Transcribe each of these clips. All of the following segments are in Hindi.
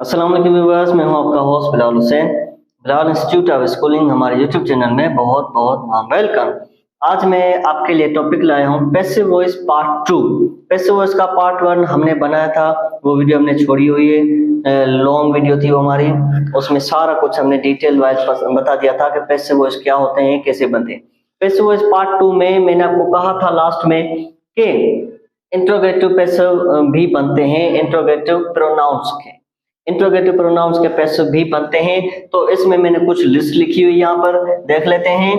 अस्सलाम वालेकुम व्यूअर्स, मैं हूं आपका host Bilal Hussain. Bilal institute of schooling हमारे यूट्यूब चैनल में बहुत बहुत वेलकम। आज मैं आपके लिए टॉपिक लाया हूं passive voice part 2। Passive voice का पार्ट 1 हमने बनाया था, वो वीडियो हमने छोड़ी हुई है, लॉन्ग वीडियो थी वो हमारी। उसमें सारा कुछ हमने डिटेल वाइज बता दिया था कि पैसिव वॉइस क्या होते हैं, कैसे बनते हैं। पैसिव वॉइस पार्ट 2 में मैंने आपको कहा था लास्ट में कि इंट्रोगेटिव पैसिव भी बनते हैं, इंट्रोगेटिव प्रोनाउंस के इंट्रोगेटिव प्रोनाउंस के पैसिव भी बनते हैं। तो इसमें मैंने कुछ लिस्ट लिखी हुई यहाँ पर देख लेते हैं।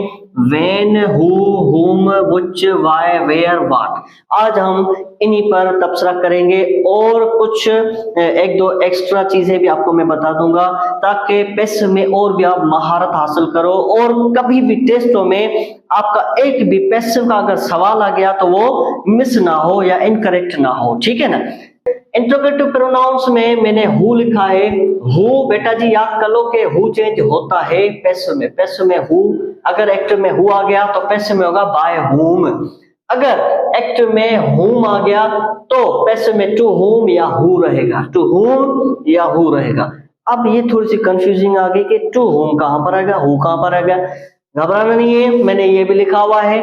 व्हेन, हु, हुम, व्हिच, व्हाई, वेयर, व्हाट। आज हम इन्हीं पर तबसरा करेंगे और कुछ एक दो एक्स्ट्रा चीजें भी आपको मैं बता दूंगा ताकि पैसिव में और भी आप महारत हासिल करो और कभी भी टेस्टों में आपका एक भी पैसिव का अगर सवाल आ गया तो वो मिस ना हो या इनकरेक्ट ना हो, ठीक है ना। इंट्रोगेटिव प्रोनाउंस में मैंने हु लिखा है। हु बेटा जी याद कर लो कि हु चेंज होता है पैसिव में। पैसिव में हु, अगर एक्टिव में हु आ गया तो पैसिव में होगा बाय हुम। अगर एक्टिव में हुम आ गया तो पैसिव में टू हुम या हु रहेगा, टू हुम या हु रहेगा। अब ये थोड़ी सी कंफ्यूजिंग आ गई कि टू हुम कहां पर आएगा, हु कहां पर आएगा। घबराना नहीं है, मैंने ये भी लिखा हुआ है,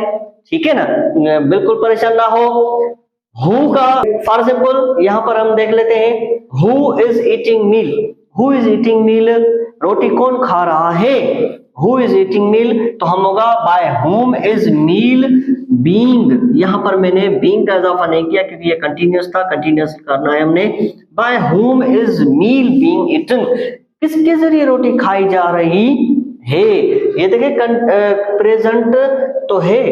ठीक है ना, बिल्कुल परेशान ना हो। हु का फॉर एग्जाम्पल यहां पर हम देख लेते हैं, who is eating meal. Who is eating meal, रोटी कौन खा रहा है। हु इज ईटिंग मील तो हम होगा by whom is meal being. यहां पर मैंने बीइंग का इजाफा नहीं किया क्योंकि ये कंटिन्यूअस था, कंटिन्यूअस करना है हमने। By whom is meal being eaten, किसके जरिए रोटी खाई जा रही है। ये देखिए प्रेजेंट तो है,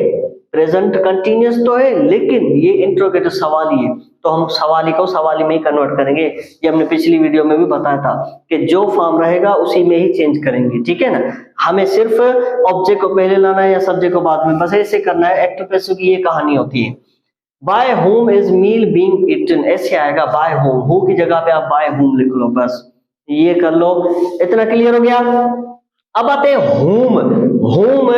प्रेजेंट कंटिन्यूअस तो है, लेकिन ये इंट्रोगेटिव सवाली है तो हम सवाली को सवाली में ही कन्वर्ट करेंगे। ये हमने पिछली वीडियो में भी बताया था कि जो फॉर्म रहेगा उसी में ही चेंज करेंगे, ठीक है ना। हमें सिर्फ ऑब्जेक्ट को पहले लाना है या सब्जेक्ट को बाद में, बस ऐसे करना है। एक्टिव पैसिव की ये कहानी होती है। By whom is meal being eaten, ऐसे आएगा बाय होम। हु की जगह पे आप बाय होम लिख लो, बस ये कर लो। इतना क्लियर हो गया। अब आते हैं होम। होम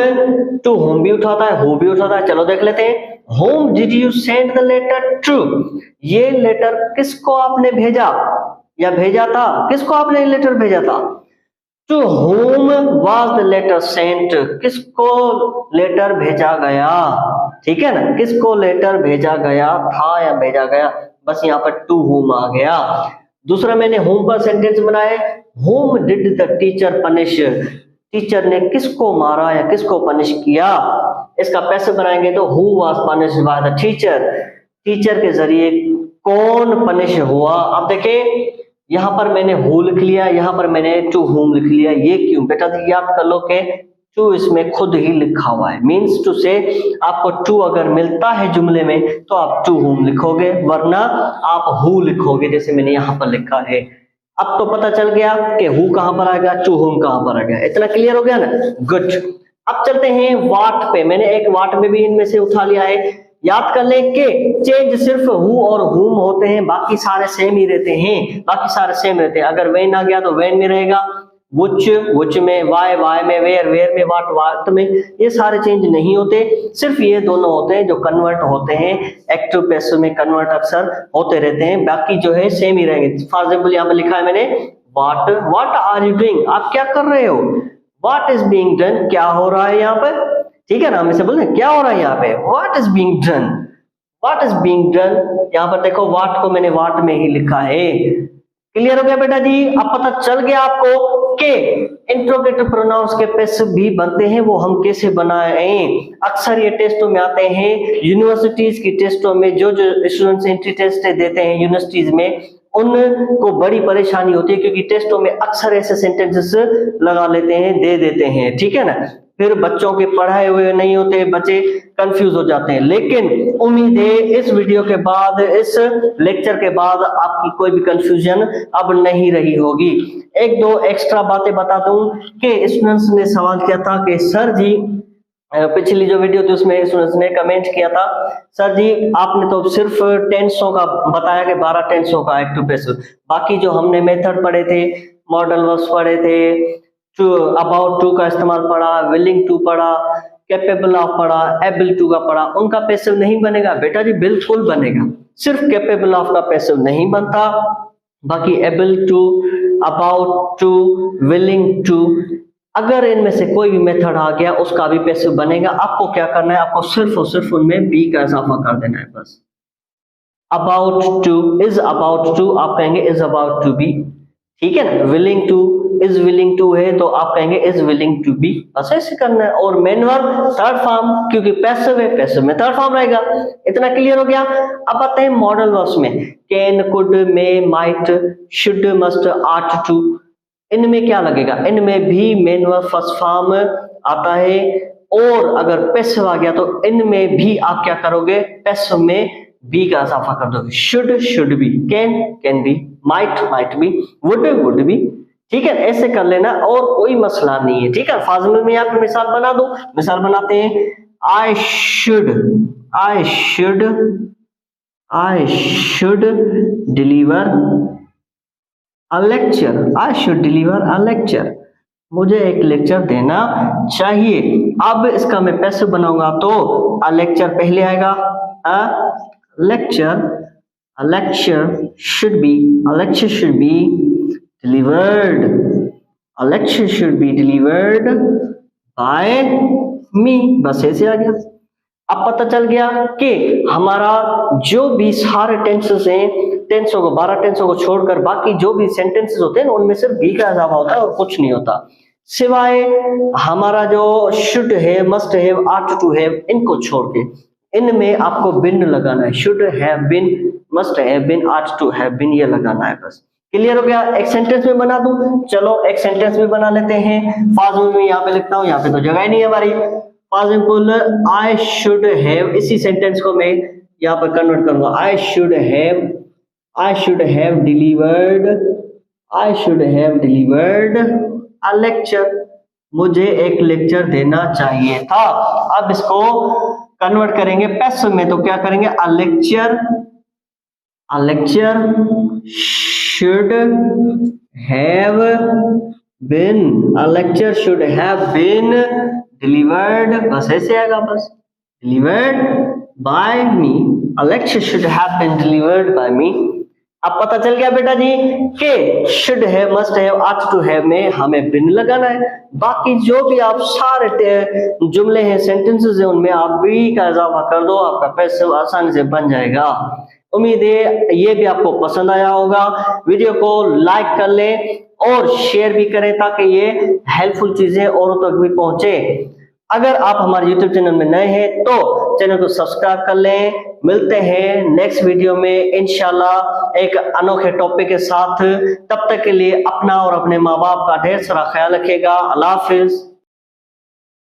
टू होम भी उठाता है, हो भी उठाता है। चलो देख लेते हैं। Whom did you send the letter to, ये लेटर किसको आपने भेजा या भेजा था, किसको आपने लेटर भेजा था। To whom was the letter sent, किसको लेटर भेजा गया, ठीक है ना, किसको लेटर भेजा गया था या भेजा गया, बस यहाँ पर टू होम आ गया। दूसरा मैंने होम पर सेंटेंस बनाया, home did the teacher punish, teacher ने किसको मारा या किसको पनिश किया। इसका पैसिव बनाएंगे तो who was punished by the teacher, teacher के जरिए कौन पनिश हुआ। अब देखें यहां पर मैंने हु लिख लिया, यहां पर मैंने टू हुम लिख लिया। ये क्यों बेटा, याद कर लो कि टू इसमें खुद ही लिखा हुआ है, मीन्स टू से आपको टू अगर मिलता है जुमले में तो आप टू हुम लिखोगे, वरना आप हु लिखोगे जैसे मैंने यहां पर लिखा है। अब तो पता चल गया कि हु कहां पर आएगा, टू हुम कहां पर आएगा। इतना क्लियर हो गया ना, गुड। अब चलते हैं वाट पे। मैंने एक वाट में भी इनमें से उठा लिया है। याद कर लें कि चेंज सिर्फ हु और हुम होते हैं, बाकी सारे सेम ही रहते हैं, बाकी सारे सेम रहते हैं। अगर वेन आ गया तो वेन में रहेगा, व्हिच में, वाई में, वेयर में, वाट में। ये सारे चेंज नहीं होते, सिर्फ ये दोनों होते हैं जो कन्वर्ट होते हैं। एक्टिव पैसिव में कन्वर्ट अक्सर होते रहते हैं, बाकी जो है सेम ही रहेंगे। फॉर एग्जाम्पल यहाँ पे लिखा है मैंने व्हाट आर यू डूइंग, आप क्या कर रहे हो। व्हाट इज बीइंग डन, क्या हो रहा है यहाँ पर, ठीक है ना। हम इसे बोलते हैं क्या हो रहा है यहाँ पे, what is being done, what is being done. यहाँ पर देखो वाट को मैंने वाट में ही लिखा है। क्लियर हो गया बेटा जी। अब पता चल गया आपको कि इंट्रोगेटिव प्रोनाउंस के पैसिव भी बनते हैं, वो हम कैसे बनाएं। अक्सर ये टेस्टों में आते हैं, यूनिवर्सिटीज की टेस्टों में जो स्टूडेंट्स एंट्री टेस्ट देते हैं यूनिवर्सिटीज में, उनको बड़ी परेशानी होती है क्योंकि टेस्टों में अक्सर ऐसे सेंटेंसेस लगा लेते हैं, दे देते हैं, ठीक है ना। फिर बच्चों के पढ़ाए हुए नहीं होते, बच्चे कंफ्यूज हो जाते हैं। लेकिन उम्मीद है इस वीडियो के बाद, इस लेक्चर के बाद आपकी कोई भी कंफ्यूजन अब नहीं रही होगी। एक दो एक्स्ट्रा बातें बता दूं कि स्टूडेंट्स ने सवाल किया था कि सर जी, पिछली जो वीडियो थी उसमें स्टूडेंट्स ने कमेंट किया था, सर जी आपने तो सिर्फ टेंसों का बताया कि 12 टेंसों का एक्टिव पैसिव, बाकी जो हमने मेथड पढ़े थे, मॉडल वर्ब्स पढ़े थे, टू अबाउट टू का इस्तेमाल पढ़ा, विलिंग टू पढ़ा, कैपेबल ऑफ पढ़ा, एबल टू का पढ़ा, उनका पैसिव नहीं बनेगा। बेटा जी बिल्कुल बनेगा, सिर्फ कैपेबल ऑफ का पैसिव नहीं बनता, बाकी able to, about to, willing to. अगर इनमें से कोई भी मेथड आ गया उसका भी पैसिव बनेगा। आपको क्या करना है, आपको सिर्फ और सिर्फ उनमें बी का इजाफा कर देना है बस। About to, is about to आप कहेंगे इज अबाउट टू बी, ठीक है ना। Willing to, is willing to है तो आप कहेंगे इज विलिंग टू बी, बस ऐसे करना है। और मेन वर्ब थर्ड फॉर्म, क्योंकि पैसिव है, पैसिव में थर्ड फॉर्म रहेगा। इतना क्लियर हो गया। अब आते हैं मॉडल वर्ब्स में, can, could, may, might, should, must, ought, to. इनमें क्या लगेगा, इनमें भी मेन वर्ब फर्स्ट फॉर्म आता है। और अगर पैसिव आ गया तो इनमें भी आप क्या करोगे, पैसिव में बी का इजाफा कर दोगे। Should, should be, can be, might be, would be, ठीक है। ऐसे कर लेना और कोई मसला नहीं है, ठीक है। फाजिल में यहाँ पे मिसाल बना दो, मिसाल बनाते हैं। I should deliver a lecture, I should deliver a lecture, मुझे एक लेक्चर देना चाहिए। अब इसका मैं पैसिव बनाऊंगा तो अ लेक्चर पहले आएगा, अ lecture should be delivered by me, बस ऐसे आ गया। अब पता चल गया कि हमारा जो भी सारे टेंसेस हैं, 12 टेंसों को छोड़कर बाकी जो भी सेंटेंसेस होते हैं उनमें सिर्फ बी का इजाफा होता है और कुछ नहीं होता, सिवाय हमारा जो शुड है, मस्ट है, आर्ट टू हैव, इनको छोड़ के। इनमें आपको बिन लगाना है, should have been, must have been, ought to have been, ये लगाना है बस। क्लियर हो गया। एक सेंटेंस में बना दूं, चलो एक सेंटेंस में बना लेते हैं। फाजिल में यहाँ पे लिखता हूँ, यहाँ पे तो जगह ही नहीं है हमारी। For example I should have, इसी सेंटेंस को मैं यहाँ पर कन्वर्ट करूंगा। I should have delivered a lecture, मुझे एक लेक्चर देना चाहिए था। अब इसको कन्वर्ट करेंगे पैसिव में तो क्या करेंगे, a lecture should have been delivered, बस ऐसे आएगा, बस delivered by me, a lecture should have been delivered by me. अब पता चल गया बेटा जी कि should have, must have, ought to have में हमें बिन लगाना है। बाकी जो भी आप सारे जुमले हैं, सेंटेंसेस हैं, उनमें आप बी का इजाफा कर दो, आपका पैसिव आसानी से बन जाएगा। उम्मीद है ये भी आपको पसंद आया होगा। वीडियो को लाइक कर लें और शेयर भी करें ताकि ये हेल्पफुल चीजें औरों तक भी पहुंचे। अगर आप हमारे YouTube चैनल में नए हैं तो चैनल को सब्सक्राइब कर लें। मिलते हैं नेक्स्ट वीडियो में इंशाल्लाह एक अनोखे टॉपिक के साथ। तब तक के लिए अपना और अपने माँ बाप का ढेर सारा ख्याल रखिएगा। अल्लाह हाफिज।